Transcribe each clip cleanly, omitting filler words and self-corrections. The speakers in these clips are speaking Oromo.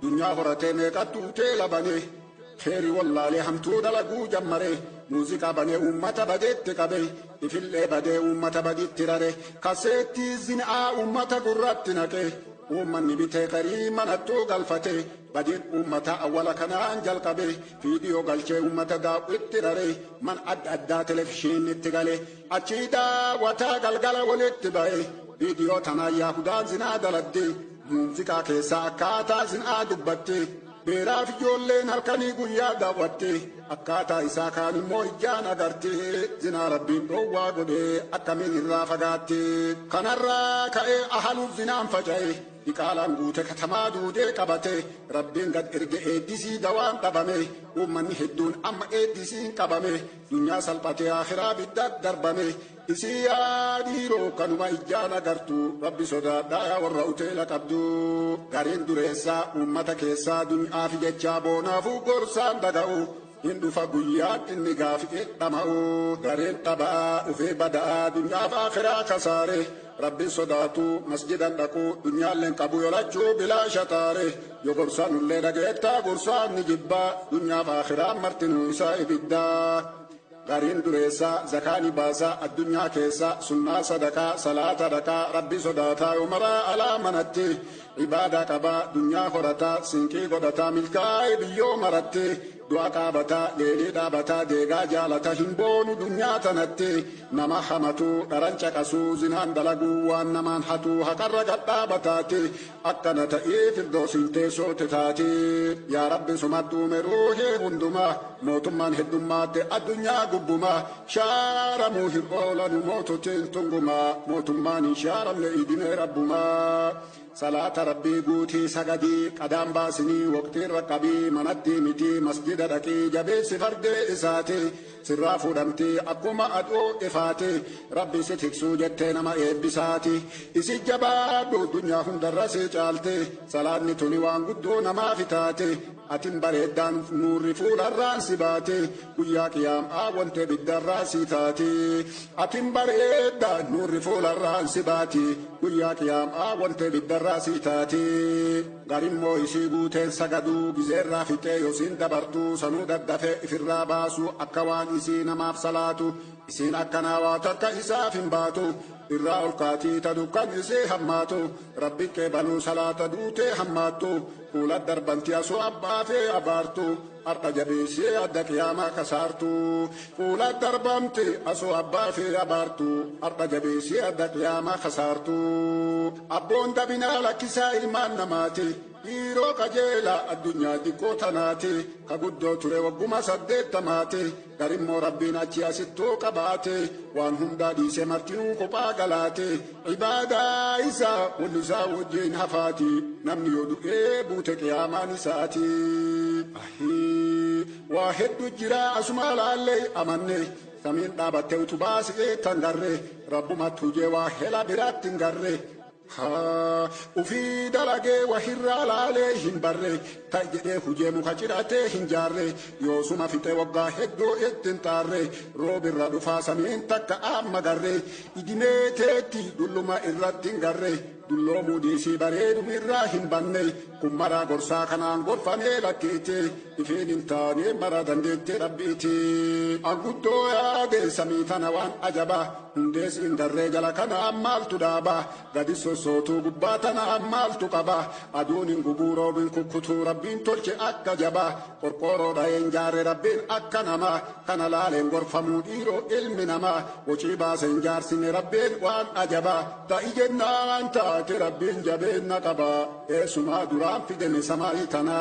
دنيا فرتي ميقاتو تيلبني خيري والله لحمتو دلقو جمري موسيقى بني أمة بديت كبي إفلي بدي أمة بديت تراري كاسيتي زنعاء أمة قرات نكي أمني بيتي كريما نتو قلفتي بدين أمة أولا كان أنجل كبي فيديو قلشي أمة داو اتراري من أدى تلفشين اتقالي أتشيدا وتا قلقل ولتباي فيديو تنا يهودان زنا دلدي موسيقى كيسا كاتا زنا دبتي بيراف جولين هالكني قويا داوتي أكاتا إسا كان موجان أغرتي زنا ربين روا قدي أكامين الرافقاتي كان الراكا أهل الزنا انفجأي إقالان قوتك تمادو دي قبتي ربين قد إرقى إيديسي دوان قبمي ومن هدون أم إيديسين قبمي دنيا سلبتي آخرا بدد دربمي إسي ياديرو كانوا إجانا قرتو ربي صدا دايا والرؤوتي لقبدو غارين دريسا أمتك إسا دنيا في جتشابونا فو قرسان دقاو هندو فقويات إني غافي إقداماو غارين طبعا وفي بدأ دنيا فآخرا كساري ربي صداتو مسجدا دقو دنيا لن قبو يلجو بلا شطاري يو قرسان اللي دقيتا قرسان نجبا دنيا فآخرا مرتنو إسا إبدا غارين دريسا زكاني باسا الدنيا كيسا سنة صدقا صلاة دقا ربي صداتا يمرا على منتي عبادة كبا دنيا خورتا سنكي قدتا ملكاي بيو مرتي دعا كابتا ليلي دابتا ديغا جالتا هنبون دنيا تنتي نما حمتو درنچا كسو زنان دلقو وان نمان حتو حقرقت دابتاتي أكنتا في الدوسنتي صوتتاتي يا ربي سمدو مروحي هندما موتمان هدومات الدنيا قبما شارمو هرقولا نموتو تنتنقما موتمان شارم لإدن ربما صلاة ربي قوتي سقدي قدام باسني وقت الرقبي منتي متي مسجد ركي جبيس فرد إساتي سرافو دمتي أقوم أدعو إفاتي ربي ستكسو جتين ما إبساتي إسي جبادو دنيا هم درسي جالتي صلاة نتوني وانقدو نما فتاتي أتم بريدان نور فول الرانسي باتي ويا قيام آوانت بالدراسي تاتي أتم بريدان نور فول الرانسي باتي ويا قيام آوانت بالدراسي تاتي غارين مو إسي بوتين سقدو بزير رافتي يوسين دبرتو سنود الدفع في الراباسو أكوان إسي نماف صلاتو إسين أكناواتك إساف باتو irraa olkaatii tadukkan isee hammaatu rabbi kee banuu salaata duutee hammaattu fuula darbantii asoo abbaa fee abaartu har'a jabeessee adda qiyaamaa kasaartu fuula darbamte asoo abbaa fee abaartu har'a jabeessee adda qiyaamaa kasaartu abboon dabinaa lakkisaa ilmaan namaati dhiiroo qajeela addunyaa xiqqoo tanaati ka guddoo ture wagguma 80 garimmoo rabbiin achi asittoo qabaate waan hundaa dhiisee martinuu kophaa galaate ibaadaa isaa walli isaa wajjin hafaati namni yoo du'ee buute qiyaamaan isaati waa hedduu jira asuma laallee amanne samiin dhaabattee utubaa si'ee tangarre rabbumatti hujee waa hela biraatti hin garre وفي درجة وحرة لالي هنبرة تجده هجوم خشرته هنجارة يوسما في توقع هدو اتنتارة روب الردفا سمين تك أم مجرة إدمتي دلما إرتنجرة دلو موديسي بريد مراهن بني كمرا غرسا كنان غرفاني لكيتي إفين انتاني مرا دندت ربيتي أقودو يا دي سميتنا وان أجبا هندس إن درجة كنا أمال تدابا قدسو صوتو قباتنا أمال تقبا أدون قبورو بن كتو ربين تلش أكا جبا قرقورو داين جار ربين أكا نما كان لالين غرفا مديرو علم نما وشيبا سنجار سن ربين وان أجبا تا إجنا أنتا ربين جبين نقبا إسما درام في دم سمايتنا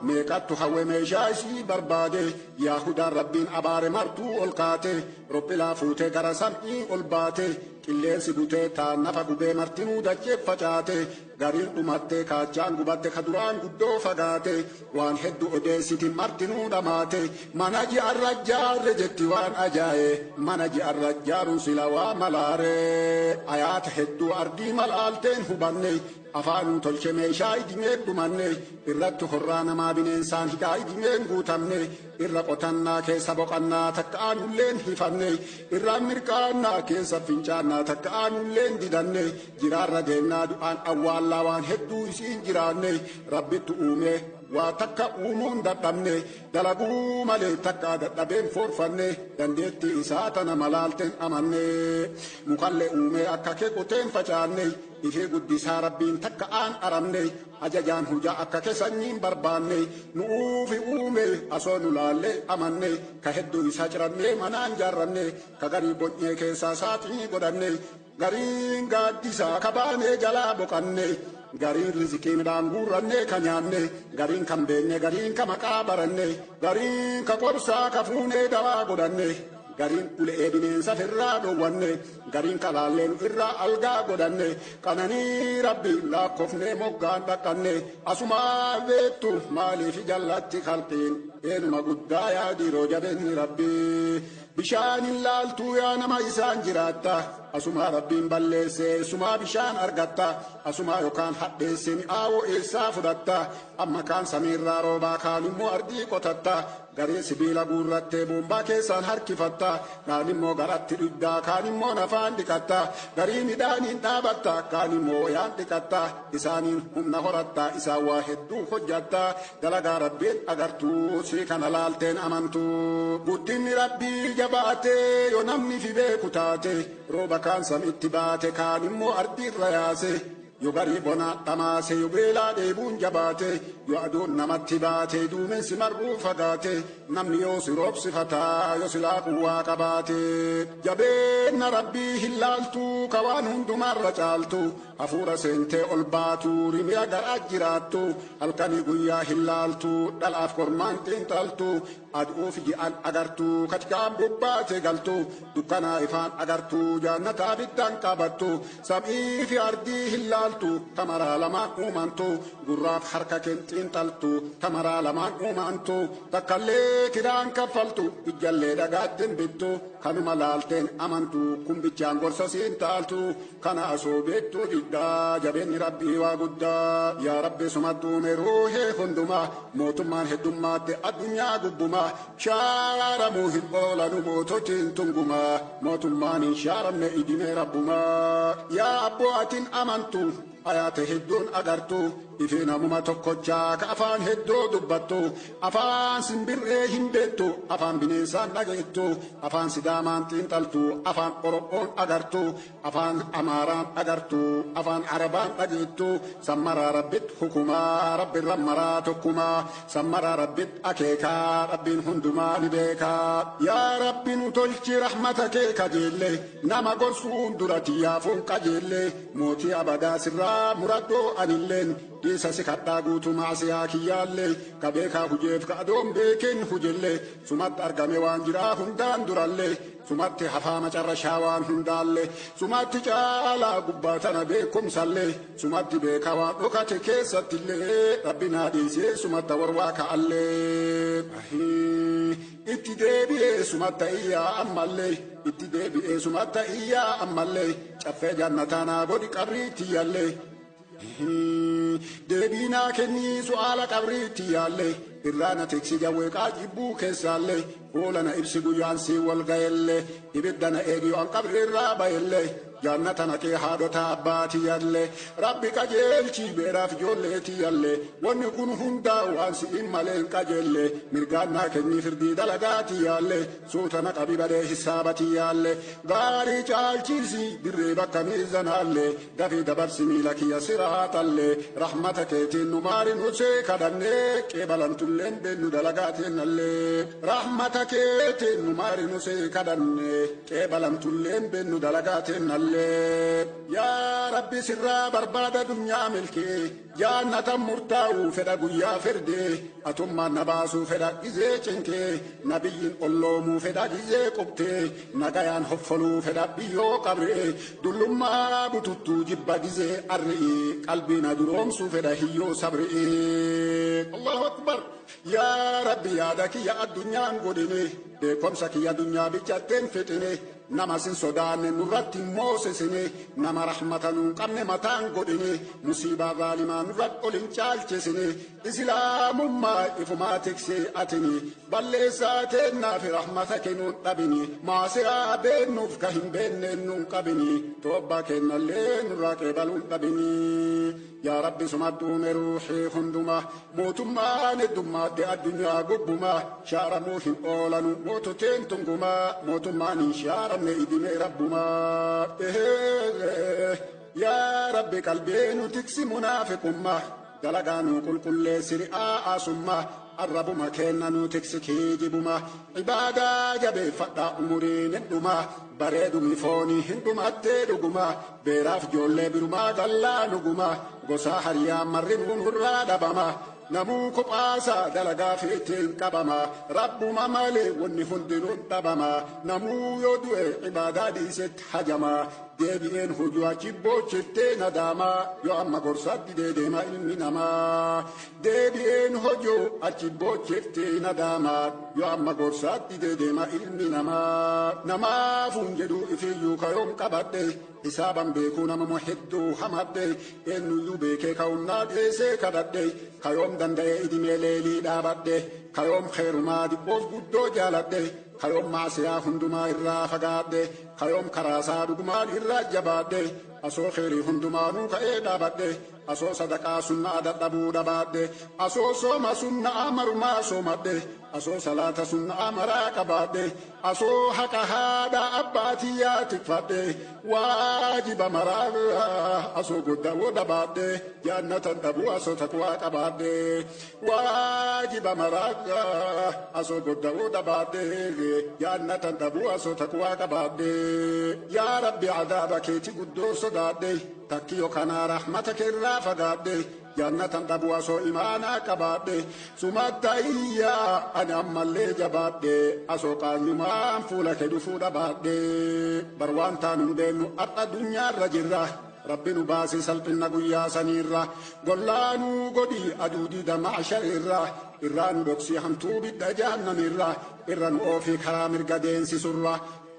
ميكاتو حوي ميشاشي بربادي ياهودا ربين أبار مرتو القاتي رب لا فوتي غرسمي الباتي قليل سبوتي تانفا قبي مرتنو دجيب فجاتي غارين أمتي كاجان قبات خدران قدو فقاتي وان هدو أديسيتي مرتنو دماتي مناجي الرجال رجتي وان أجاي مناجي الرجال سلاوا ملاري آيات هدو أردي ملالتين هباني afaanuu tolche meeshaa idimee dhumanne irratti horraa namaa bineensaan hidhaa idimeen guutamne irra qotannaa keessa boqannaa takka aanulleen hifanne irraa mirqaannaa keessa fincaannaa takka aanulleen didanne jiraarra deemnaa du'aan awwaallaa waan hedduu isiin jiraanne rabbitti uume waa takka uumuun dadhabne dalaguu malee takka dadhabeen foorfanne dandeettii isaa tana malaalteen amanne mukallee uume akka kee qoteen facaanne ifee guddisaa rabbiin takka aan aramne ajajaan hujaa akka kee sanyiin barbaanne nu'uufi uume asoo nu laallee amanne ka hedduu isaa cirannee manaan jaarranne ka garii bonyee keessaa saaxii godhanne gariin gaaddisaa kabaanee jalaa boqanne gariin rizikii midhaan guurranne ka nyaanne gariin kan beekne gariin ka maqaa baranne gariin ka qorsaa ka fuunee dawaa godhanne gariin ulee bineensa firraa dhowwanne gariin kalaalleen irraa algaa godhanne qananii rabbi lakkoofne moggaan dhaqqanne asumaa beektu maaliif jallatti kalqiin eenuma guddaa yaadiroo jabeenni rabbi bishaan hin laaltuu yaa nama isaan jiraatta asumaa rabbiin balleesse sumaa bishaan argatta asumaa yookaan hadheesse mi'aawoo eessaa fudhatta amma kaan samiirraa roobaa kaan immoo ardii qotatta garee sibiila guurrattee boombaa keessaan harkifatta kaan immoo garatti dhiddaa kaan immoo nafaan dhiqatta garii midhaaniin dhaabatta kaan immoo yaan dhiqatta isaaniin humna horatta isaan waa hedduu hojjatta dalagaa rabbiin agartuu si kana laalteen amantuu guddinni rabbii jabaatee yoo namni fi beeku taate rooba kaan samitti baate kaan immoo ardiirra yaase yoo garii bonaa dhamaase yoo beelaa dheebuun jabaate yoo aduun namatti baate duumessi marruu fagaate namni yoo si roobsifataa yoo silaa quwwaa qabaate jabeenna rabbii hin laaltuu ka waan hundumarra caaltu hafuura seentee ol baatu rimiya garaa jiraattu halkanii guyyaa hin laaltu dhalaaf kormaan xiinxaltu aduuf ji'an agartu katikaan bobbaate galtu dukkanaa ifaan agartu jaannataa biddaan qabattu samii fi ardii hin laaltu tamaraa lamaan uumantu gurraaf harka keen xiinxaltu tamaraa lamaan uumantu takkallee kiraan kaffaltu ijjallee dhagaatteen bittu kanuma laalteen amantu kumbichaan gorsa siin taaltu kana asoo beektuu diddaa jabeenni rabbii waa guddaa yaa rabbi sumattu uume ruuhee hundumaa mootummaan heddummaatti addunyaa gubbumaa shaaramuu hin oolanu moototiin tungumaa mootummaan hin shaaramne idimee rabbumaa yaa abboo atin amantu ayaate hedduun agartu ifee namuma tokkochaa ka afaan hedduu dubbattu afaan simbirree hin beektu afaan bineensaan dhageettu afaan sidaamaan xiinxaltu afaan oromoon agartu afaan amaaraan agartu afaan arabaan dhageettu sammaraa rabbit hukumaa rabbirra maraa tokkumaa sammaraa rabbit akeekaa rabbiin hundumaa ni beekaa yaa rabbi nu tolchi rahmata kee kajeelle nama gorsuun duratti yaafuun qajeelle mootii abadaa sirraa muradoo anilleen dhiisa si kadhaa guutumaa siyaa kiyyaallee ka beekaa hujeef ka adoon beekeen hujelle sumatti argame waan jiraa hundaan durallee sumatti hafaa macarrashaa waan hundaallee sumatti caalaa gubbaa tana beekumsallee sumatti beekaa waan dhokate keessattillee rabbinaa dhiisee sumatta warwaa ka'allee itti deebi'ee sumatta iyyaa ammallee itti deebi'ee sumatta iyyaa ammallee caffee jannatanaa godhi qabriittiyallee deebiinaa kennii su'aala qabriitti yaalle irraana teeksi jawwee qaajibbuu keessaallee hoolana ibsi guyyaan sii wal ga'ellee ibiddana eegiyoo an qabrirraa ba'ellee jannata naqee haadhota abbaatiyallee rabbi qajeelchi beeraaf ijoolleetiyallee wanni kun hundaa waan si'in maleen qajeelle mirgaannaa kennii firdii dalagaatiyaallee suutana qabi badee hisaabatiyaallee gaarii caalchiisi dirree bakka miizanaallee dafii dabarsi miila kiyya siraatallee rahmata keetiin nu maari nu see kadhannee qeebalantulleen beennu dalagaatinnallee rahmata keetiin nu maari nu see kadhannee qeebalantulleen beennu dalagaatinnallee yaa rabbi sirraa barbaada dunyaa milkee jaannatan murtaa'uu fedha guyyaa firdee atummaan na baasuu fedha gizee cinkee nabiyyiin olloomuu fedha gizee qubtee nagayaan hoffoluu fedha biyyoo qabree dullummaa bututtuu jibba gizee arri'ee qalbiina duroomsuu fedha hiyyoo sabri'ee allahu akbar yaa rabbi yaada kiyya addunyaan godhine beekom sakiya dunyaa bichatten fitine nama sin sodaanne nurratti moosesine nama rahmatanun qabne mataan godhine musiibaa zaalimaa nurrat olin caalchisine islaamummaa ifumaa tiksee atini balleessaa teennaafi rahmata kennuun dhabini maasiraa beennuuf ka hin beenneen nuun qabini toobba kennallee nurraa qeebaluun dhabini yaa rabbi sumadduume ruuxii hunduma mootummaan heddummaadde addunyaa gubbuma shaaramuu hin oolanu moototeen tungumaa mootummaan hin shaaramne idime rabbumaa yaa rabbi qalbeenu tiksi munaafiqummaa dalagaanuu qulqulleessi ri'aa asummaa arrabuma kennanuu tiksi kiijibuma ibaadaa jabeeffadhaa umuriin hin dhumaa bareedumi foonii hin dhumattee dhugumaa beeraaf ijoollee birumaa gallaa nugumaa gosaa hariyaa marri nuun hurraa dhabamaa namuu kophaasaa dalagaa feeteen qabamaa rabbuma malee wanni hundinuun dhabamaa namuu yoo du'e ibaadaa dhiisetti hajamaa deebi'een hojuu achi boochettee nadaamaa yoo amma gorsaatti deedeema ilmi namaa deebi'een hojuu achi boochettee nadaamaa yoo amma gorsaatti deedeema ilmi namaa namaafuun jedhuu ifiyyuu kayoom qabadhe hisaaban beekuu namamu hedduu hamadhe eenyuyyuu beekee ka'unnaa dheesee kadhadhe kayoom danda'ee idimee leelii dhaabadhe kayoom khayrumaa dhibboof guddoo jaaladhe kayoom maasiyaa hundumaa irraa fagaadhe kayoom karaasaa dhugumaan irraa jabaadhe asoo khayrii hundumaanuu ka'ee dhaabadhe asoo sadaqaa sunnaa dadhabuu dhabaadhe asoo sooma sunnaa marumaa soomadhe asoo salaata sunnaa maraa qabaadhe asoo haqa haadha abbaatiyyaa tikfadhe waajiba maraa asoo goddawoo dhabaadhe jaannatan dhabuu asoo takwaa qabaadhe waajiba maraa asoo goddawoo dhabaadhe jaannatan dhabuu asoo takwaa qabaadhe yaa rabbi cadaaba keeti guddoo sodaadhe takkiyo kanaa rahmata keerraa fagaadhe jannatan dhabuu asoo imaanaa qabaadhe sumattayyaa ani ammallee jabaadhe asoo qaanyumaan fuula kee dhufuu dhabaadhe bar waan taanu beennu har'a dunyaarra jirra rabbi nu baasii salphina guyyaa saniirra gollaanuu godhii aduu diida macshariirra irraa nu dhoksii hamtuu bidda jahannamirra irra nu oofii karaa mirga deensisurra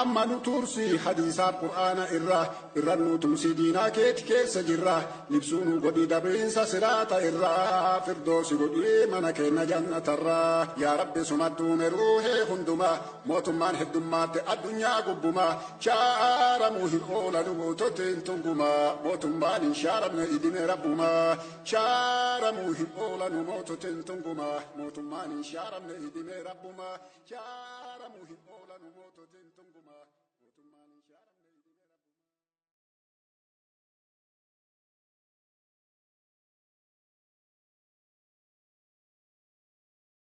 amma nu tursi hadiisaa qur'aana irra nu tumsi diinaa keeti keessa jirra libsuu nu godhi dabriinsa siraata irraa firdoosi godhi mana keenna jannatarraa yaa rabbi sumadduume ruuhee hundumaa mootummaan heddummaatti addunyaa gubbumaa shaaramuu hin oolanu moototeen tungumaa mootummaan hin shaaramne idime rabbumaa shaaramuu hin oolanu moototeen tungumaa mootummaan hin shaaramne idime rabbumaa shaaramuu hin oolanu moototeen tungumaa.